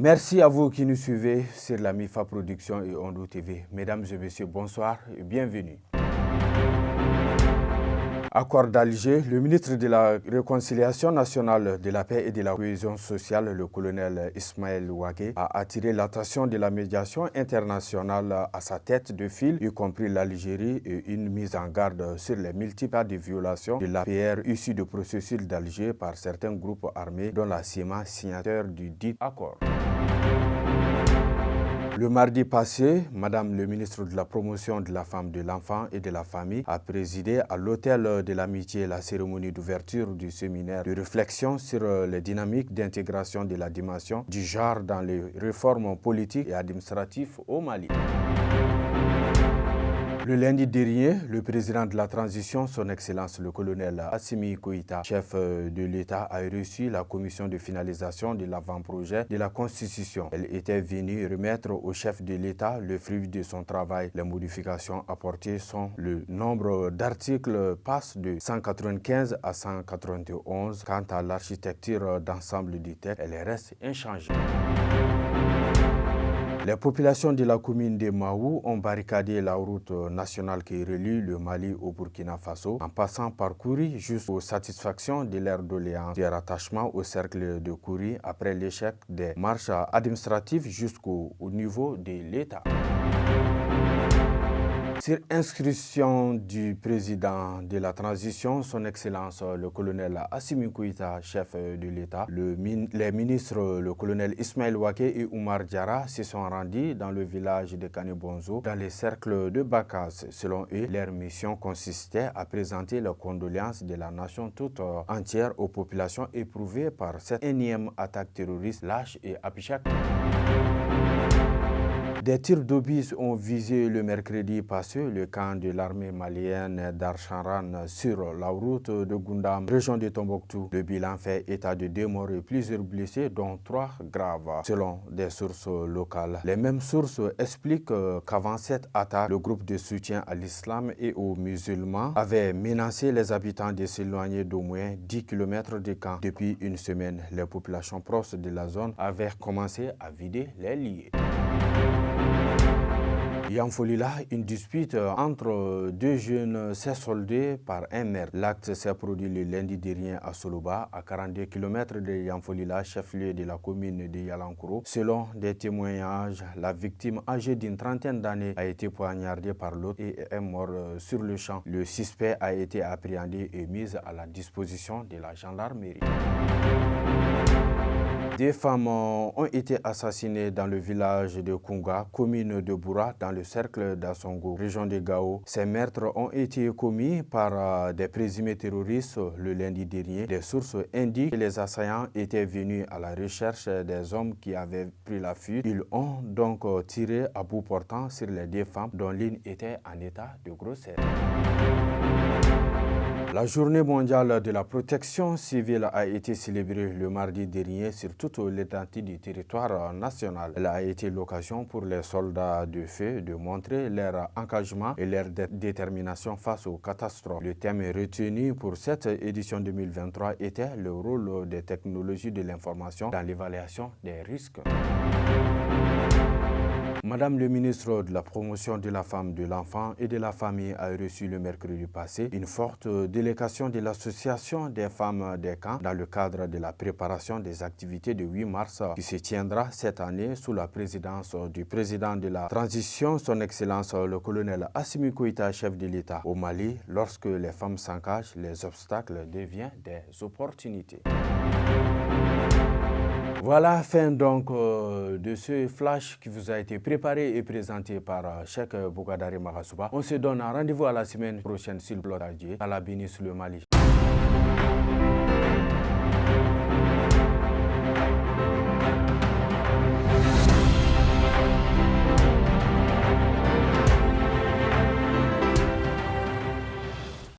Merci à vous qui nous suivez sur la MIFA Production et Ondo TV. Mesdames et messieurs, bonsoir et bienvenue. Accord d'Alger, le ministre de la Réconciliation nationale, de la paix et de la cohésion sociale, le colonel Ismaël Ouaké, a attiré l'attention de la médiation internationale à sa tête de file, y compris l'Algérie, et une mise en garde sur les multiples violations de l'APR issues du processus d'Alger par certains groupes armés, dont la CIMA, signataire du dit accord. Le mardi passé, Madame le ministre de la Promotion de la Femme, de l'Enfant et de la Famille a présidé à l'Hôtel de l'Amitié la cérémonie d'ouverture du séminaire de réflexion sur les dynamiques d'intégration de la dimension du genre dans les réformes politiques et administratives au Mali. Le lundi dernier, le président de la transition, son Excellence le colonel Assimi Goïta, chef de l'État, a reçu la commission de finalisation de l'avant-projet de la Constitution. Elle était venue remettre au chef de l'État le fruit de son travail. Les modifications apportées sont le nombre d'articles passe de 195 à 191. Quant à l'architecture d'ensemble du texte, elle reste inchangée. Les populations de la commune de Mahou ont barricadé la route nationale qui relie le Mali au Burkina Faso en passant par Kouri jusqu'aux satisfactions de leur doléance de rattachement au cercle de Kouri après l'échec des marches administratives jusqu'au niveau de l'État. Sur inscription du président de la transition, son Excellence le colonel Assimi Goïta, chef de l'État, les ministres le colonel Ismaël Ouaké et Oumar Diarra se sont rendus dans le village de Kanibonzo, dans les cercles de Bakas. Selon eux, leur mission consistait à présenter les condoléances de la nation toute entière aux populations éprouvées par cette énième attaque terroriste lâche et apichak. Des tirs d'obus ont visé le mercredi passé le camp de l'armée malienne d'Archaran sur la route de Goundam, région de Tombouctou. Le bilan fait état de 2 morts et plusieurs blessés, dont 3 graves, selon des sources locales. Les mêmes sources expliquent qu'avant cette attaque, le groupe de soutien à l'islam et aux musulmans avait menacé les habitants de s'éloigner d'au moins 10 km du camp. Depuis une semaine, les populations proches de la zone avaient commencé à vider les lits. Yanfolila, une dispute entre deux jeunes s'est soldée par un maire. L'acte s'est produit le lundi dernier à Soloba, à 42 km de Yanfolila, chef-lieu de la commune de Yalankouro. Selon des témoignages, la victime âgée d'une trentaine d'années a été poignardée par l'autre et est mort sur le champ. Le suspect a été appréhendé et mis à la disposition de la gendarmerie. 2 femmes ont été assassinées dans le village de Kunga, commune de Boura, dans le cercle d'Assongo, région de Gao. Ces meurtres ont été commis par des présumés terroristes le lundi dernier. Les sources indiquent que les assaillants étaient venus à la recherche des hommes qui avaient pris la fuite. Ils ont donc tiré à bout portant sur les 2 femmes dont l'une était en état de grossesse. La journée mondiale de la protection civile a été célébrée le mardi dernier sur toute l'étendue du territoire national. Elle a été l'occasion pour les soldats de feu de montrer leur engagement et leur détermination face aux catastrophes. Le thème retenu pour cette édition 2023 était le rôle des technologies de l'information dans l'évaluation des risques. Madame le ministre de la Promotion de la Femme, de l'Enfant et de la Famille a reçu le mercredi passé une forte délégation de l'Association des femmes des camps dans le cadre de la préparation des activités de 8 mars qui se tiendra cette année sous la présidence du président de la transition, son Excellence le colonel Assimi Goïta, chef de l'État. Au Mali, lorsque les femmes s'engagent, les obstacles deviennent des opportunités. Voilà, fin donc de ce flash qui vous a été préparé et présenté par Cheikh Bougadari Maghasouba. On se donne un rendez-vous à la semaine prochaine sur Blog Radio, à la bénisse le Mali.